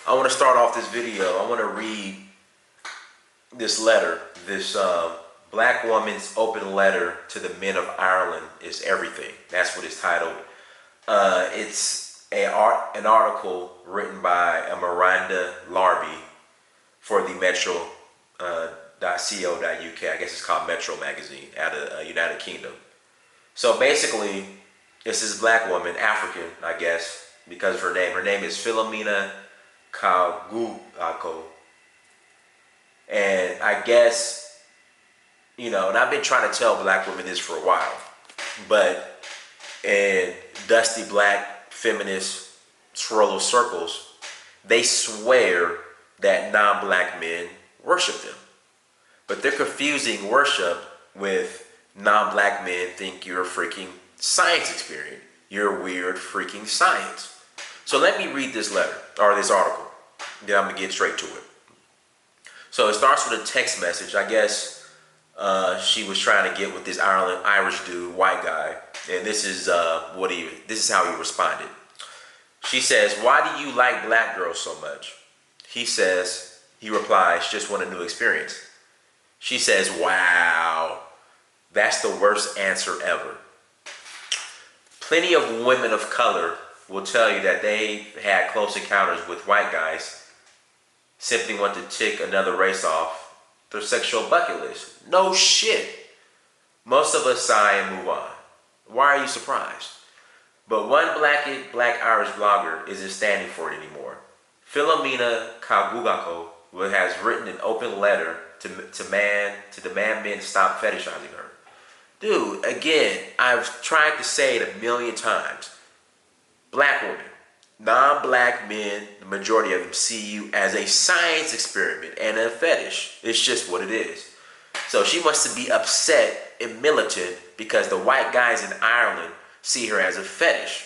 I want to start off this video. I want to read this letter. This black woman's open letter to the men of Ireland is everything. That's what it's titled. It's an article written by Miranda Larby for the Metro .co.uk. I guess it's called Metro Magazine out of United Kingdom. So basically, it's this black woman, African, I guess, because of her name. Her name is Philomena Kagugako. And I guess, and I've been trying to tell black women this for a while, but in dusty black feminist swirl circles, they swear that non-black men worship them. But they're confusing worship with non-black men think you're a freaking science experiment. You're weird freaking science. So let me read this letter, or this article. Then I'm going to get straight to it. So it starts with a text message. I guess she was trying to get with this Irish dude, white guy. And this is how he responded. She says, "Why do you like black girls so much?" He replies, "Just want a new experience." She says, "Wow, that's the worst answer ever." Plenty of women of color will tell you that they had close encounters with white guys, simply want to tick another race off their sexual bucket list. No shit. Most of us sigh and move on. Why are you surprised? But one black Irish blogger isn't standing for it anymore. Philomena Kagugako has written an open letter to demand men stop fetishizing her. Dude, again, I've tried to say it a million times. Black women, non-black men, the majority of them see you as a science experiment and a fetish. It's just what it is. So she wants to be upset and militant because the white guys in Ireland see her as a fetish.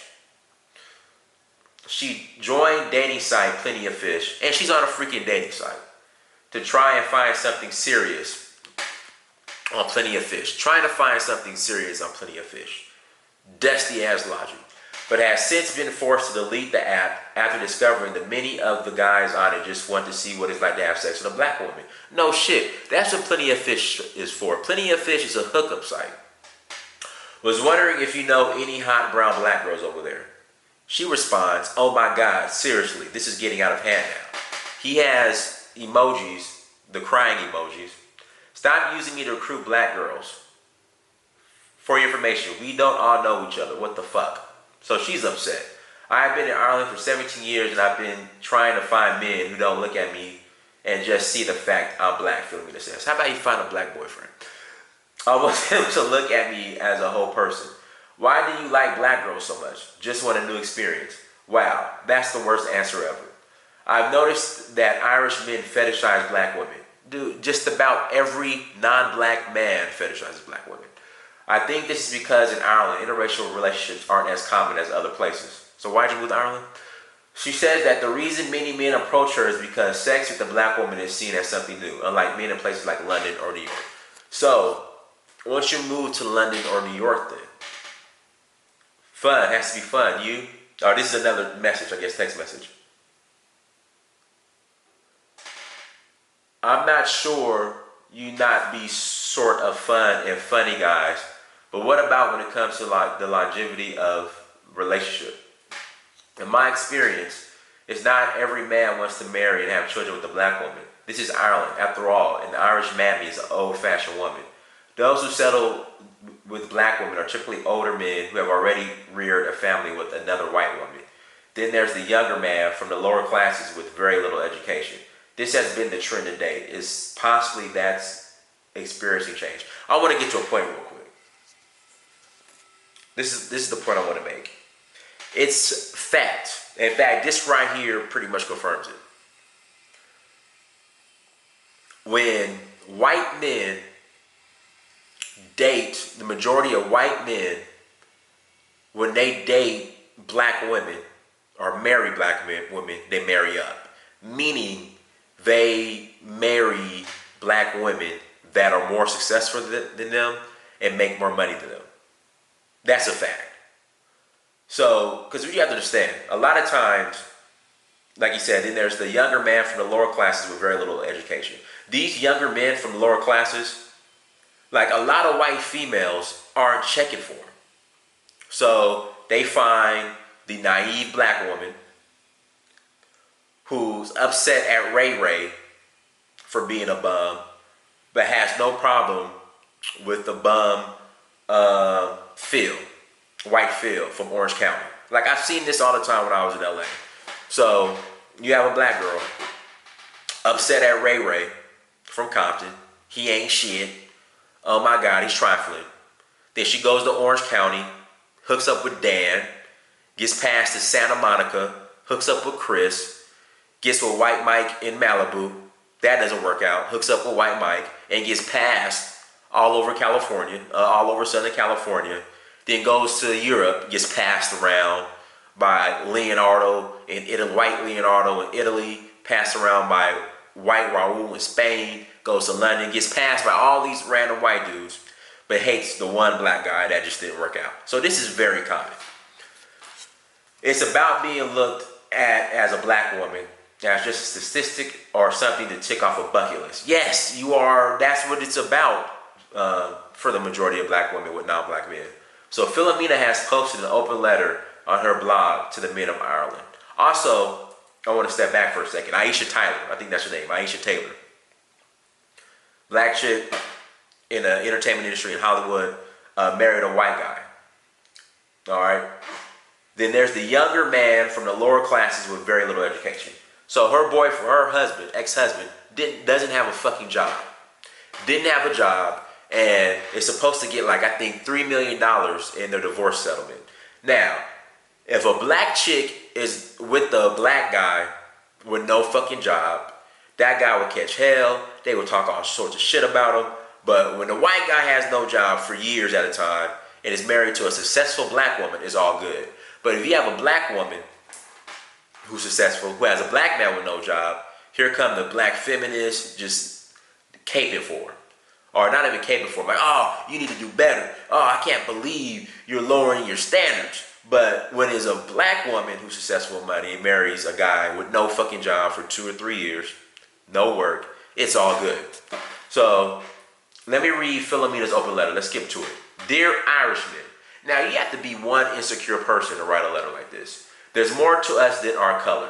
She joined dating site Plenty of Fish, and she's on a freaking dating site, to try and find something serious on Plenty of Fish. Trying to find something serious on Plenty of Fish. Dusty ass logic. But has since been forced to delete the app after discovering that many of the guys on it just want to see what it's like to have sex with a black woman. No shit. That's what Plenty of Fish is for. Plenty of Fish is a hookup site. Was wondering if you know any hot brown black girls over there. She responds, "Oh my God, seriously, this is getting out of hand now." He has emojis, the crying emojis. "Stop using me to recruit black girls. For your information, we don't all know each other. What the fuck?" So she's upset. "I've been in Ireland for 17 years and I've been trying to find men who don't look at me and just see the fact I'm black," Philomena says. How about you find a black boyfriend? "I want him to look at me as a whole person. Why do you like black girls so much? Just want a new experience. Wow, that's the worst answer ever. I've noticed that Irish men fetishize black women. Dude, just about every non-black man fetishizes black women. I think this is because in Ireland, interracial relationships aren't as common as other places." So why'd you move to Ireland? She says that the reason many men approach her is because sex with a black woman is seen as something new, unlike men in places like London or New York. So, once you move to London or New York then, fun has to be fun. This is another message, I guess, text message. "I'm not sure you not be sort of fun and funny guys, but what about when it comes to the longevity of relationship? In my experience, it's not every man wants to marry and have children with a black woman. This is Ireland. After all, an Irish mammy is an old-fashioned woman. Those who settle with black women are typically older men who have already reared a family with another white woman. Then there's the younger man from the lower classes with very little education. This has been the trend to date. Is possibly that's experiencing change." I want to get to a point real quick. This is the point I want to make. It's fact. In fact, this right here pretty much confirms it. When white men date, the majority of white men, when they date black women or marry black women, they marry up. Meaning they marry black women that are more successful than them and make more money than them. That's a fact. So, because you have to understand, a lot of times Like you said, then there's the younger man from the lower classes with very little education. These younger men from the lower classes, like a lot of white females aren't checking for them. So they find the naive black woman who's upset at Ray Ray for being a bum, but has no problem with the bum Phil, white Phil from Orange County. Like I've seen this all the time when I was in LA. So you have a black girl upset at Ray Ray from Compton. He ain't shit. Oh my God, he's trifling. Then she goes to Orange County, hooks up with Dan, gets past to Santa Monica, hooks up with Chris, gets with White Mike in Malibu. That doesn't work out. Hooks up with White Mike and gets passed all over California, all over Southern California. Then goes to Europe, gets passed around by Leonardo in Italy, white Leonardo in Italy, passed around by white Raul in Spain, goes to London, gets passed by all these random white dudes, but hates the one black guy that just didn't work out. So this is very common. It's about being looked at as a black woman as just a statistic or something to tick off a bucket list. Yes, you are. That's what it's about for the majority of black women with non-black men. So Philomena has posted an open letter on her blog to the men of Ireland. Also, I want to step back for a second. Aisha Tyler, I think that's her name, Aisha Taylor. Black chick in the entertainment industry in Hollywood, married a white guy. All right. Then there's the younger man from the lower classes with very little education. So her boyfriend, her husband, ex-husband, doesn't have a fucking job. Didn't have a job, and is supposed to get like, I think, $3 million in their divorce settlement. Now, if a black chick is with the black guy with no fucking job, that guy would catch hell. They would talk all sorts of shit about him. But when the white guy has no job for years at a time and is married to a successful black woman, it's all good. But if you have a black woman who's successful, who has a black man with no job, here come the black feminists just caping for her. Or not even caping for her. Like, oh, you need to do better. Oh, I can't believe you're lowering your standards. But when it's a black woman who's successful with money and marries a guy with no fucking job for 2 or 3 years, no work, it's all good. So let me read Philomena's open letter. Let's skip to it. Dear Irishmen. Now, you have to be one insecure person to write a letter like this. There's more to us than our color.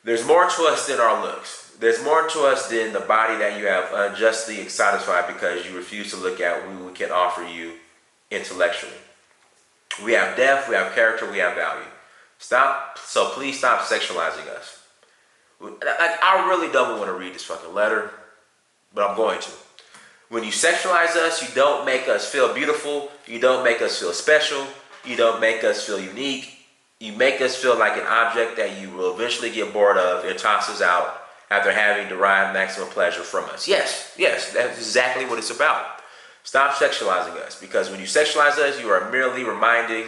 There's more to us than our looks. There's more to us than the body that you have unjustly satisfied because you refuse to look at what we can offer you intellectually. We have depth, we have character, we have value. So please stop sexualizing us. I really don't want to read this fucking letter, but I'm going to. When you sexualize us, you don't make us feel beautiful. You don't make us feel special. You don't make us feel unique. You make us feel like an object that you will eventually get bored of and toss us out after having derived maximum pleasure from us. Yes, that's exactly what it's about. Stop sexualizing us, because when you sexualize us, you are merely reminding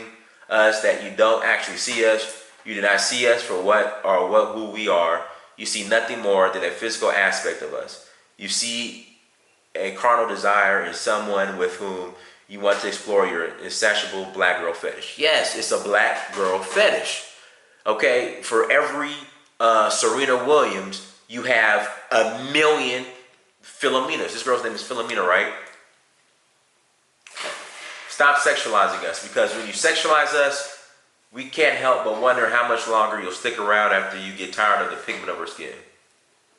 us that you don't actually see us. You do not see us for who we are. You see nothing more than a physical aspect of us. You see a carnal desire in someone with whom you want to explore your insatiable black girl fetish. Yes, it's a black girl fetish. Okay, for every Serena Williams, you have a million Philomenas. This girl's name is Philomena, right? Stop sexualizing us, because when you sexualize us, we can't help but wonder how much longer you'll stick around after you get tired of the pigment of her skin.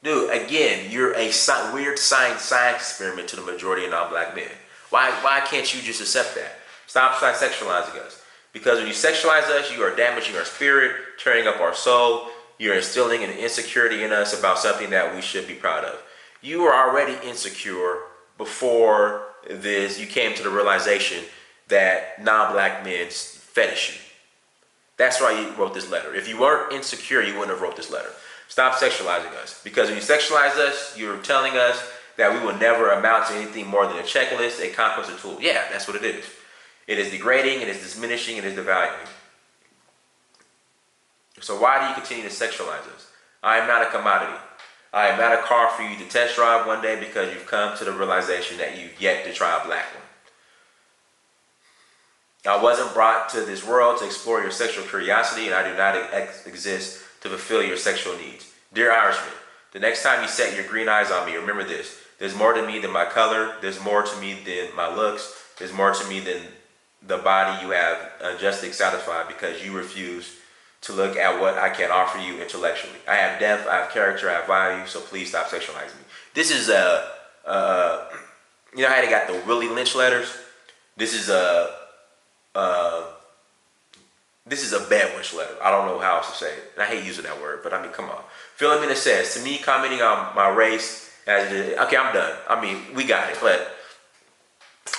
Dude, again, you're a weird science experiment to the majority of non-black men. Why can't you just accept that? Stop sexualizing us. Because when you sexualize us, you are damaging our spirit, tearing up our soul. You're instilling an insecurity in us about something that we should be proud of. You were already insecure before this. You came to the realization that non-black men fetish you. That's why you wrote this letter. If you weren't insecure, you wouldn't have wrote this letter. Stop sexualizing us. Because when you sexualize us, you're telling us that we will never amount to anything more than a checklist, a conquest, a tool. Yeah, that's what it is. It is degrading, it is diminishing, it is devaluing. So why do you continue to sexualize us? I am not a commodity. I am not a car for you to test drive one day because you've come to the realization that you've yet to try a black one. I wasn't brought to this world to explore your sexual curiosity, and I do not exist to fulfill your sexual needs. Dear Irishman, the next time you set your green eyes on me, remember this. There's more to me than my color. There's more to me than my looks. There's more to me than the body you have unjustly satisfied because you refuse to look at what I can offer you intellectually. I have depth, I have character, I have value, so please stop sexualizing me. This is you know how they got the Willie Lynch letters? This is a Bedouin letter. I don't know how else to say it. And I hate using that word, but I mean, come on. Philomena says, to me, commenting on my race, okay, I'm done. I mean, we got it, but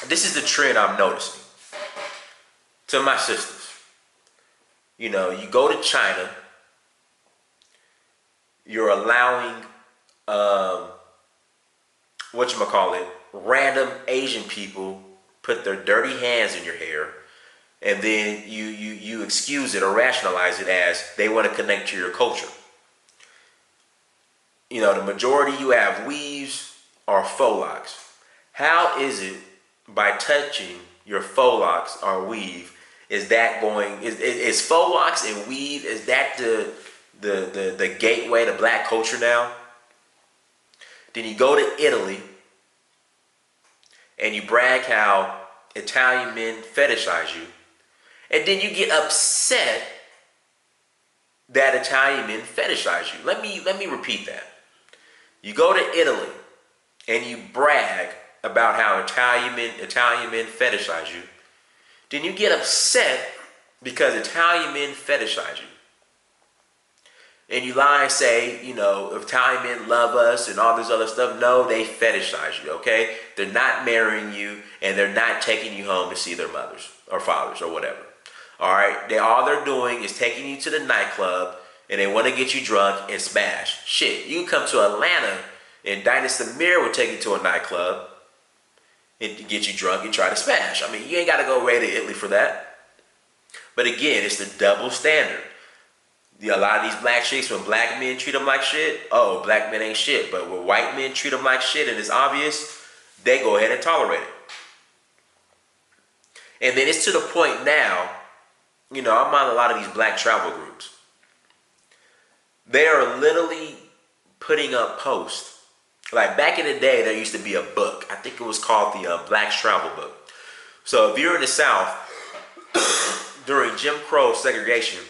this is the trend I'm noticing. To my sisters, you know, you go to China, you're allowing, random Asian people put their dirty hands in your hair, and then you excuse it or rationalize it as they want to connect to your culture. You know, the majority you have weaves or faux locks. How is it by touching your faux locks or weave, is faux locks and weave, is that the gateway to black culture now? Then you go to Italy and you brag how Italian men fetishize you, and then you get upset that Italian men fetishize you. Let me repeat that. You go to Italy and you brag about how Italian men fetishize you. Then you get upset because Italian men fetishize you. And you lie and say, you know, Italian men love us and all this other stuff. No, they fetishize you, okay? They're not marrying you, and they're not taking you home to see their mothers or fathers or whatever. All right? All they're doing is taking you to the nightclub, and they want to get you drunk and smash. Shit, you can come to Atlanta, and Dinah Samir will take you to a nightclub and get you drunk and try to smash. I mean, you ain't got to go away to Italy for that. But again, it's the double standard. A lot of these black chicks, when black men treat them like shit, oh, black men ain't shit. But when white men treat them like shit and it's obvious, they go ahead and tolerate it. And then it's to the point now, you know, I'm on a lot of these black travel groups. They are literally putting up posts. Like back in the day, there used to be a book. I think it was called the Black's Travel Book. So if you're in the South during Jim Crow segregation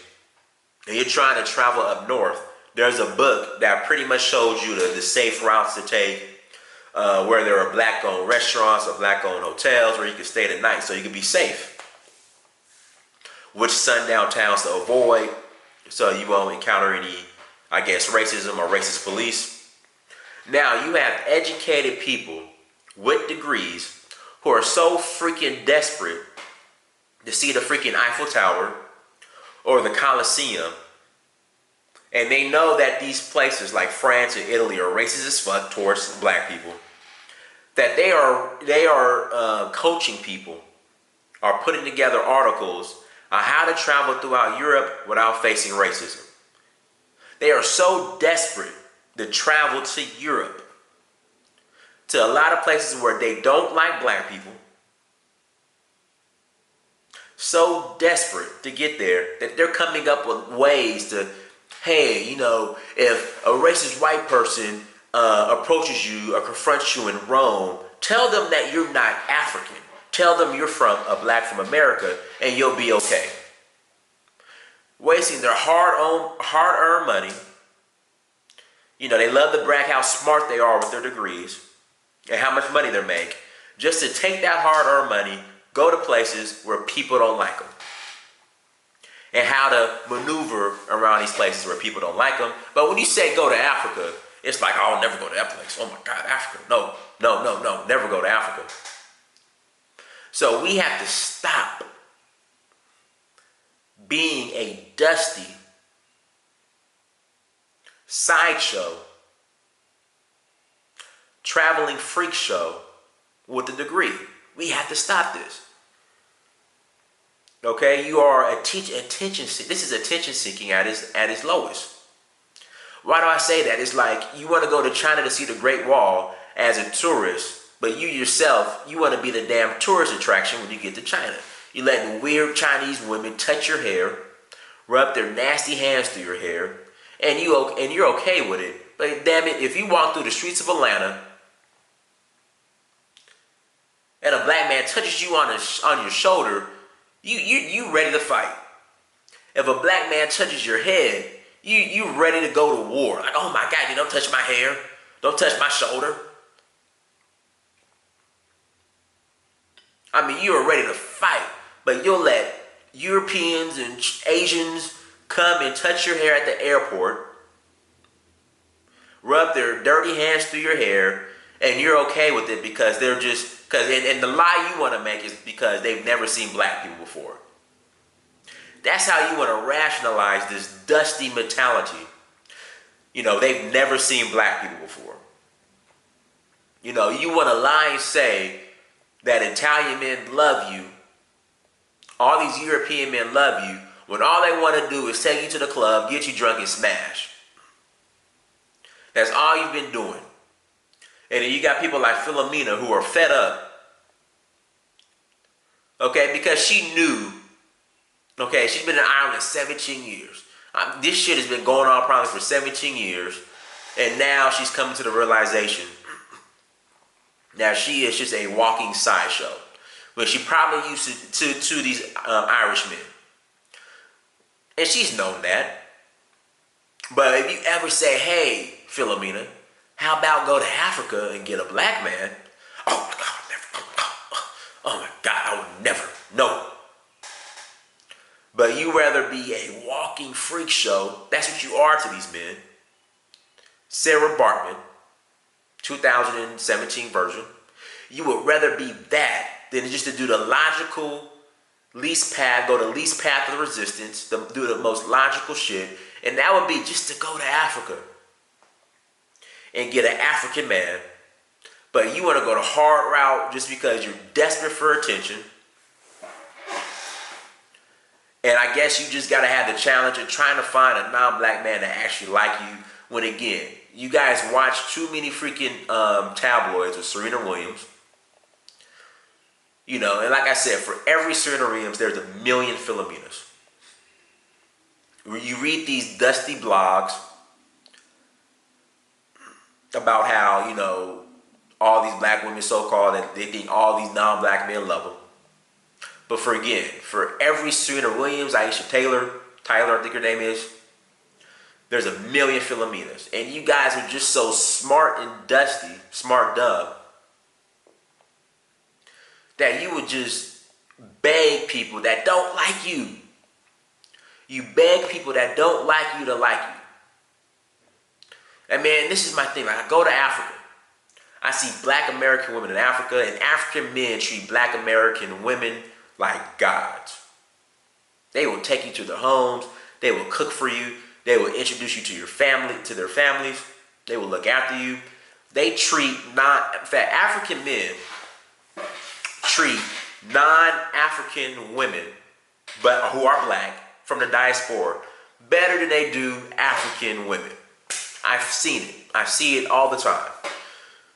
and you're trying to travel up north, there's a book that pretty much shows you the safe routes to take, where there are black-owned restaurants or black-owned hotels where you can stay the night so you can be safe. Which sundown towns to avoid so you won't encounter any, I guess, racism or racist police. Now, you have educated people with degrees who are so freaking desperate to see the freaking Eiffel Tower or the Colosseum, and they know that these places like France and Italy are racist as fuck towards black people, that they are coaching people, are putting together articles on how to travel throughout Europe without facing racism. They are so desperate to travel to Europe, to a lot of places where they don't like black people, so desperate to get there that they're coming up with ways to, hey, you know, if a racist white person approaches you or confronts you in Rome, tell them that you're not African. Tell them you're from America, and you'll be okay. Wasting their hard-earned money. You know, they love to brag how smart they are with their degrees and how much money they make, just to take that hard-earned money, go to places where people don't like them, and how to maneuver around these places where people don't like them. But when you say go to Africa, it's like, oh, I'll never go to that place. Oh my God, Africa. No, never go to Africa. So we have to stop being a dusty sideshow, traveling freak show with a degree. We have to stop this. Okay, you are attention. This is attention seeking at its lowest. Why do I say that? It's like you want to go to China to see the Great Wall as a tourist, but you yourself, you want to be the damn tourist attraction when you get to China. You letting weird Chinese women touch your hair, rub their nasty hands through your hair, and you're okay with it. But damn it, if you walk through the streets of Atlanta and a black man touches you on your shoulder, you ready to fight. If a black man touches your head, you ready to go to war. Like, oh my God, you don't touch my hair, don't touch my shoulder. I mean, you are ready to fight, but you'll let Europeans and Asians come and touch your hair at the airport, rub their dirty hands through your hair, and you're okay with it because they're just, and the lie you want to make is because they've never seen black people before. That's how you want to rationalize this dusty mentality. They've never seen black people before. You want to lie and say that Italian men love you, all these European men love you, when all they want to do is take you to the club, get you drunk, and smash. That's all you've been doing. And then you got people like Philomena who are fed up. Okay, because she knew. Okay, she's been in Ireland 17 years. This shit has been going on probably for 17 years. And now she's coming to the realization that she is just a walking sideshow. But she probably used to these Irish men. And she's known that. But if you ever say, hey, Philomena, how about go to Africa and get a black man? Oh my God, I would never. Oh my God, I would never. No. But you rather be a walking freak show. That's what you are to these men. Sarah Bartman, 2017 version. You would rather be that than just to do the logical least path, go the least path of resistance, do the most logical shit. And that would be just to go to Africa and get an African man. But you want to go the hard route just because you're desperate for attention. And I guess you just got to have the challenge of trying to find a non-black man that actually like you. When again, you guys watch too many freaking tabloids with Serena Williams. And like I said, for every Serena Williams, there's a million Philomenas. You read these dusty blogs about how, all these black women so-called, and they think all these non-black men love them. But for every Serena Williams, Aisha Tyler, I think her name is, there's a million Philomenas. And you guys are just so smart and dusty, smart dumb, that you would just beg people that don't like you. You beg people that don't like you to like you. And man, this is my thing. Like, I go to Africa. I see black American women in Africa, and African men treat black American women like gods. They will take you to their homes. They will cook for you. They will introduce you to your family, to their families. They will look after you. They treat African men treat non-African women, but who are black from the diaspora, better than they do African women. I've seen it. I see it all the time.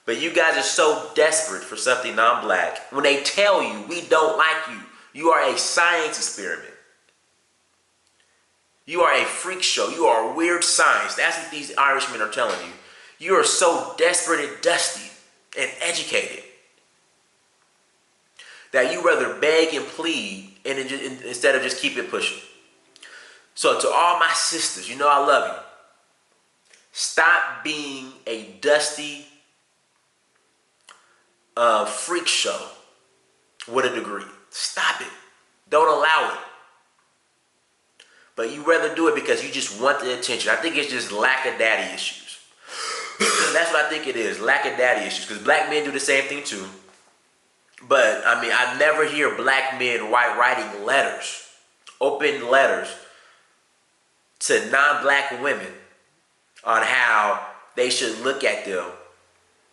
But you guys are so desperate for something non-black when they tell you we don't like you. You are a science experiment. You are a freak show. You are weird science. That's what these Irishmen are telling you. You are so desperate and dusty and educated that you rather beg and plead instead of just keep it pushing. So to all my sisters, I love you. Stop being a dusty freak show with a degree. Stop it. Don't allow it. But you rather do it because you just want the attention. I think it's just lack of daddy issues. That's what I think it is. Lack of daddy issues. Because black men do the same thing too. But I mean, I never hear black men writing letters, open letters to non-black women on how they should look at them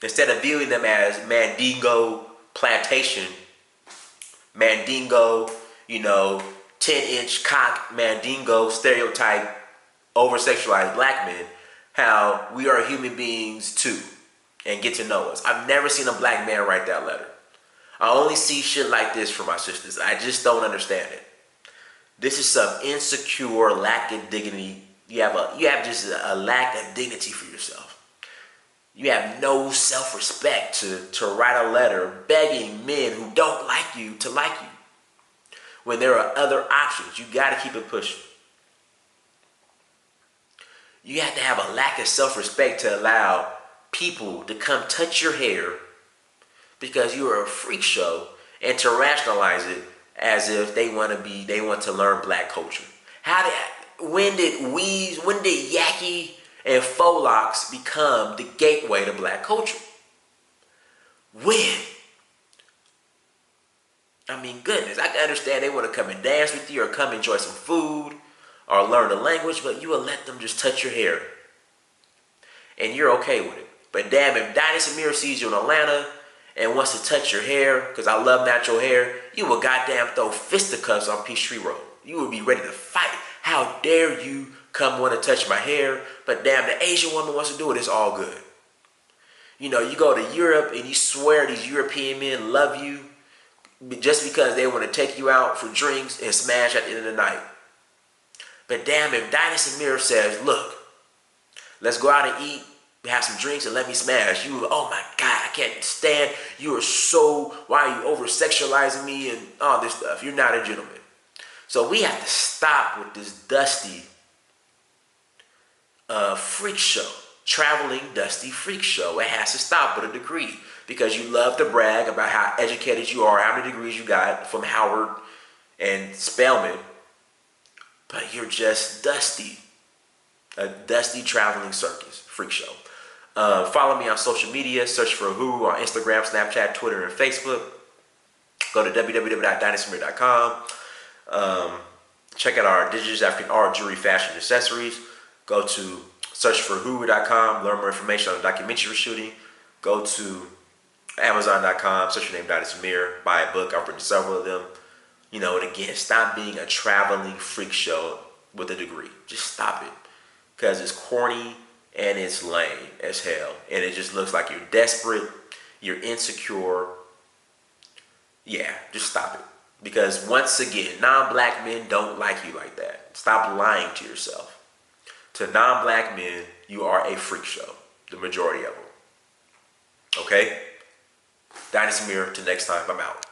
instead of viewing them as Mandingo plantation, Mandingo, 10-inch cock Mandingo stereotype, over-sexualized black men, how we are human beings too, and get to know us. I've never seen a black man write that letter. I only see shit like this for my sisters. I just don't understand it. This is some insecure lack of dignity. You have just a lack of dignity for yourself. You have no self-respect to write a letter begging men who don't like you to like you. When there are other options, you got to keep it pushing. You have to have a lack of self-respect to allow people to come touch your hair because you are a freak show and to rationalize it as if they want to learn black culture. When did Yaki and faux locks become the gateway to black culture? When? I mean, goodness, I can understand they want to come and dance with you or come enjoy some food or learn the language, but you will let them just touch your hair. And you're okay with it. But damn, if Donnie Samir sees you in Atlanta and wants to touch your hair, because I love natural hair, you will goddamn throw fisticuffs on Peachtree Road. You will be ready to fight. How dare you come want to touch my hair? But damn, the Asian woman wants to do it, it's all good. You know, you go to Europe and you swear these European men love you just because they want to take you out for drinks and smash at the end of the night. But damn, if Donnie Samir says, look, let's go out and eat, have some drinks, and let me smash, you, oh my God, I can't stand, you are so, why are you over-sexualizing me and all this stuff? You're not a gentleman. So we have to stop with this dusty freak show, traveling dusty freak show. It has to stop with a degree because you love to brag about how educated you are, how many degrees you got from Howard and Spelman, but you're just dusty. A dusty traveling circus freak show. Follow me on social media. Search for Who on Instagram, Snapchat, Twitter, and Facebook. Go to www.dynasamir.com. Check out our Digits African Art, Jewelry, Fashion, Accessories. Go to searchforwho.com. Learn more information on the documentary we're shooting. Go to Amazon.com. Search your name, Donnie Samir. Buy a book. I've written several of them. You know, and again, stop being a traveling freak show with a degree. Just stop it. Because it's corny and it's lame as hell. And it just looks like you're desperate, you're insecure. Yeah, just stop it. Because once again, non-black men don't like you like that. Stop lying to yourself. To non-black men, you are a freak show. The majority of them. Okay? Donnie Samir, till next time, I'm out.